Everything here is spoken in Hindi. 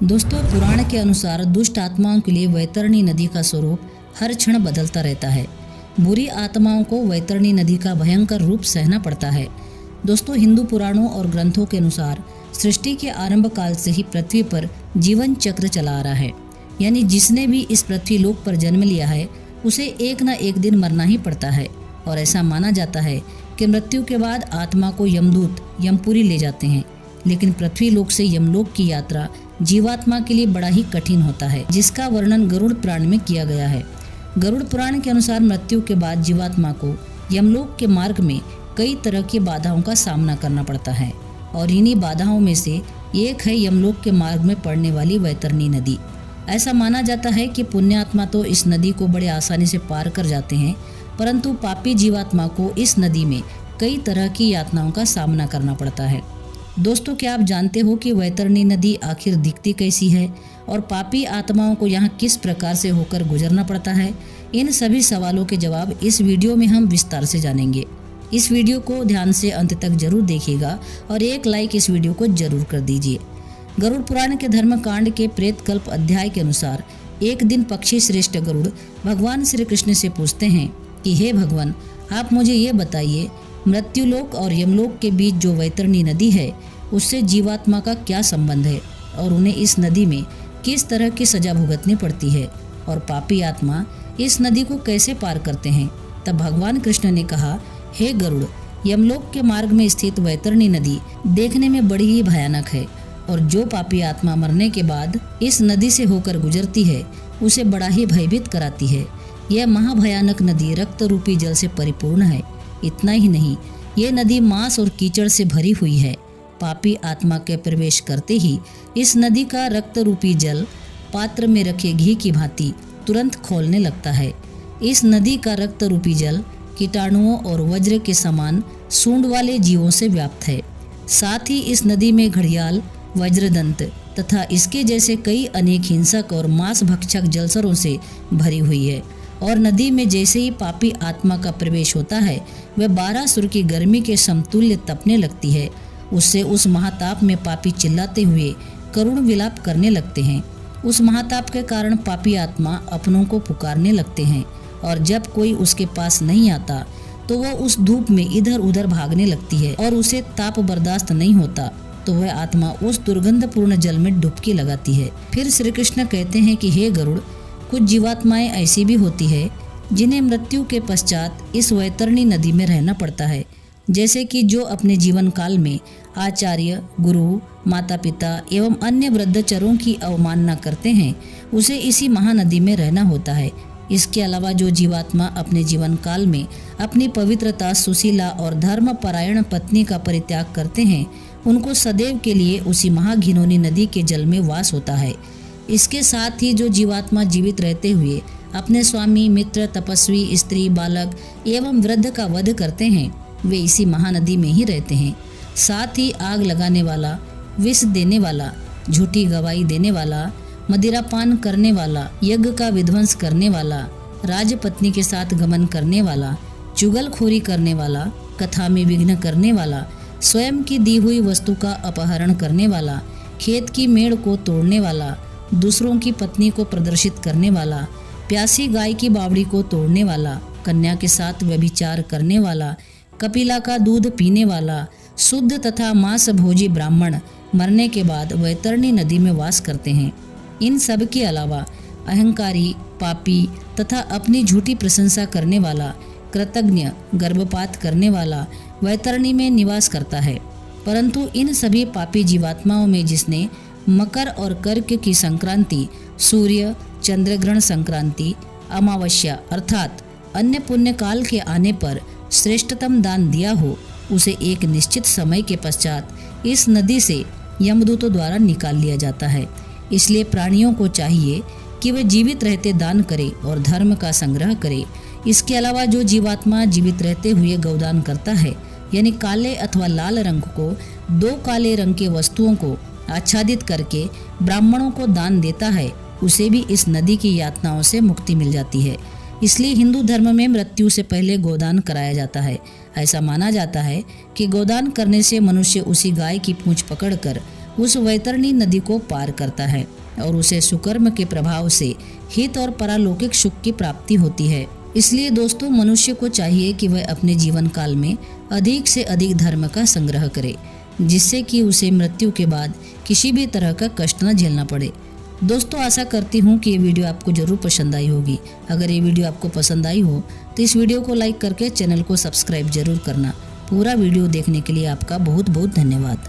दोस्तों, पुराण के अनुसार दुष्ट आत्माओं के लिए वैतरणी नदी का स्वरूप हर क्षण बदलता रहता है। बुरी आत्माओं को वैतरणी नदी का भयंकर रूप सहना पड़ता है। दोस्तों, हिंदू पुराणों और ग्रंथों के अनुसार सृष्टि के आरंभ काल से ही पृथ्वी पर जीवन चक्र चला आ रहा है। यानी जिसने भी इस पृथ्वी लोक पर जन्म लिया है उसे एक न एक दिन मरना ही पड़ता है। और ऐसा माना जाता है कि मृत्यु के बाद आत्मा को यमदूत यमपुरी ले जाते हैं। लेकिन पृथ्वी लोक से यमलोक की यात्रा जीवात्मा के लिए बड़ा ही कठिन होता है, जिसका वर्णन गरुड़ पुराण में किया गया है। गरुड़ पुराण के अनुसार मृत्यु के बाद जीवात्मा को यमलोक के मार्ग में कई तरह की बाधाओं का सामना करना पड़ता है और इन्हीं बाधाओं में से एक है यमलोक के मार्ग में पड़ने वाली वैतरणी नदी। ऐसा माना जाता है कि पुण्यात्मा तो इस नदी को बड़े आसानी से पार कर जाते हैं, परंतु पापी जीवात्मा को इस नदी में कई तरह की यातनाओं का सामना करना पड़ता है। दोस्तों, क्या आप जानते हो कि वैतरणी नदी आखिर दिखती कैसी है और पापी आत्माओं को यहाँ किस प्रकार से होकर गुजरना पड़ता है? इन सभी सवालों के जवाब इस वीडियो में हम विस्तार से जानेंगे। इस वीडियो को ध्यान से अंत तक जरूर देखिएगा और एक लाइक इस वीडियो को जरूर कर दीजिए। गरुड़ पुराण के धर्म कांड के प्रेत कल्प अध्याय के अनुसार एक दिन पक्षी श्रेष्ठ गरुड़ भगवान श्री कृष्ण से पूछते हैं कि हे भगवान, आप मुझे ये बताइए, मृत्युलोक और यमलोक के बीच जो वैतरणी नदी है उससे जीवात्मा का क्या संबंध है और उन्हें इस नदी में किस तरह की सजा भुगतनी पड़ती है और पापी आत्मा इस नदी को कैसे पार करते हैं? तब भगवान कृष्ण ने कहा, हे गरुड़, यमलोक के मार्ग में स्थित वैतरणी नदी देखने में बड़ी ही भयानक है और जो पापी आत्मा मरने के बाद इस नदी से होकर गुजरती है उसे बड़ा ही भयभीत कराती है। यह महाभयानक नदी रक्त रूपी जल से परिपूर्ण है। इतना ही नहीं, ये नदी मांस और कीचड़ से भरी हुई है। पापी आत्मा के प्रवेश करते ही इस नदी का रक्त रूपी जल पात्र में रखे घी की भांति तुरंत खौलने लगता है। इस नदी का रक्त रूपी जल कीटाणुओं और वज्र के समान सूंड वाले जीवों से व्याप्त है। साथ ही इस नदी में घड़ियाल, वज्रदंत तथा इसके जैसे कई अनेक हिंसक और मांस भक्षक जलचरों से भरी हुई है। और नदी में जैसे ही पापी आत्मा का प्रवेश होता है वह 12 सुर की गर्मी के समतुल्य तपने लगती है। उससे उस महाताप में पापी चिल्लाते हुए करुण विलाप करने लगते हैं। उस महाताप के कारण पापी आत्मा अपनों को पुकारने लगते हैं और जब कोई उसके पास नहीं आता तो वह उस धूप में इधर उधर भागने लगती है और उसे ताप बर्दाश्त नहीं होता तो वह आत्मा उस दुर्गंधपूर्ण जल में डुबकी लगाती है। फिर श्री कृष्ण कहते हैं कि हे गरुड़, कुछ जीवात्माएं ऐसी भी होती है जिन्हें मृत्यु के पश्चात इस वैतरणी नदी में रहना पड़ता है। जैसे कि जो अपने जीवन काल में आचार्य, गुरु, माता पिता एवं अन्य वृद्धचरों की अवमानना करते हैं, उसे इसी महानदी में रहना होता है। इसके अलावा जो जीवात्मा अपने जीवन काल में अपनी पवित्रता, सुशीला और धर्म परायण पत्नी का परित्याग करते हैं, उनको सदैव के लिए उसी महाघिनौनी नदी के जल में वास होता है। इसके साथ ही जो जीवात्मा जीवित रहते हुए अपने स्वामी, मित्र, तपस्वी, स्त्री, बालक एवं वृद्ध का वध करते हैं, वे इसी महानदी में ही रहते हैं। साथ ही आग लगाने वाला, विष देने वाला, झूठी गवाही देने वाला, मदिरापान करने वाला, यज्ञ का विध्वंस करने वाला, राजपत्नी के साथ गमन करने वाला, चुगलखोरी करने वाला, कथा में विघ्न करने वाला, स्वयं की दी हुई वस्तु का अपहरण करने वाला, खेत की मेड़ को तोड़ने वाला, दूसरों की पत्नी को प्रदर्शित करने वाला, प्यासी गाय की बावड़ी को तोड़ने वाला, कन्या के साथ व्यभिचार करने वाला, कपिला का दूध पीने वाला, शुद्ध तथा मांस भोजी ब्राह्मण मरने के बाद वैतरणी नदी में वास करते हैं। इन सब के अलावा अहंकारी, पापी तथा अपनी झूठी प्रशंसा करने वाला, कृतज्ञ, गर्भपात करने वाला वैतरणी में निवास करता है। परंतु इन सभी पापी जीवात्माओं में जिसने मकर और कर्क की संक्रांति, सूर्य चंद्रग्रहण संक्रांति, अमावस्या अर्थात अन्य पुण्य काल के आने पर श्रेष्ठतम दान दिया हो, उसे एक निश्चित समय के पश्चात इस नदी से यमदूतों द्वारा निकाल लिया जाता है। इसलिए प्राणियों को चाहिए कि वे जीवित रहते दान करें और धर्म का संग्रह करें। इसके अलावा जो जीवात्मा जीवित रहते हुए गौदान करता है, यानी काले अथवा लाल रंग को 2 काले रंग के वस्तुओं को आच्छादित करके ब्राह्मणों को दान देता है, उसे भी इस नदी की यातनाओं से मुक्ति मिल जाती है। इसलिए हिंदू धर्म में मृत्यु से पहले गोदान कराया जाता है। ऐसा माना जाता है कि गोदान करने से मनुष्य उसी गाय की पूंछ पकड़कर उस वैतरणी नदी को पार करता है और उसे सुकर्म के प्रभाव से हित और पारलौकिक सुख की प्राप्ति होती है। इसलिए दोस्तों, मनुष्य को चाहिए कि वह अपने जीवन काल में अधिक से अधिक धर्म का संग्रह करे, जिससे कि उसे मृत्यु के बाद किसी भी तरह का कष्ट न झेलना पड़े। दोस्तों, आशा करती हूँ कि ये वीडियो आपको जरूर पसंद आई होगी। अगर ये वीडियो आपको पसंद आई हो तो इस वीडियो को लाइक करके चैनल को सब्सक्राइब जरूर करना। पूरा वीडियो देखने के लिए आपका बहुत बहुत धन्यवाद।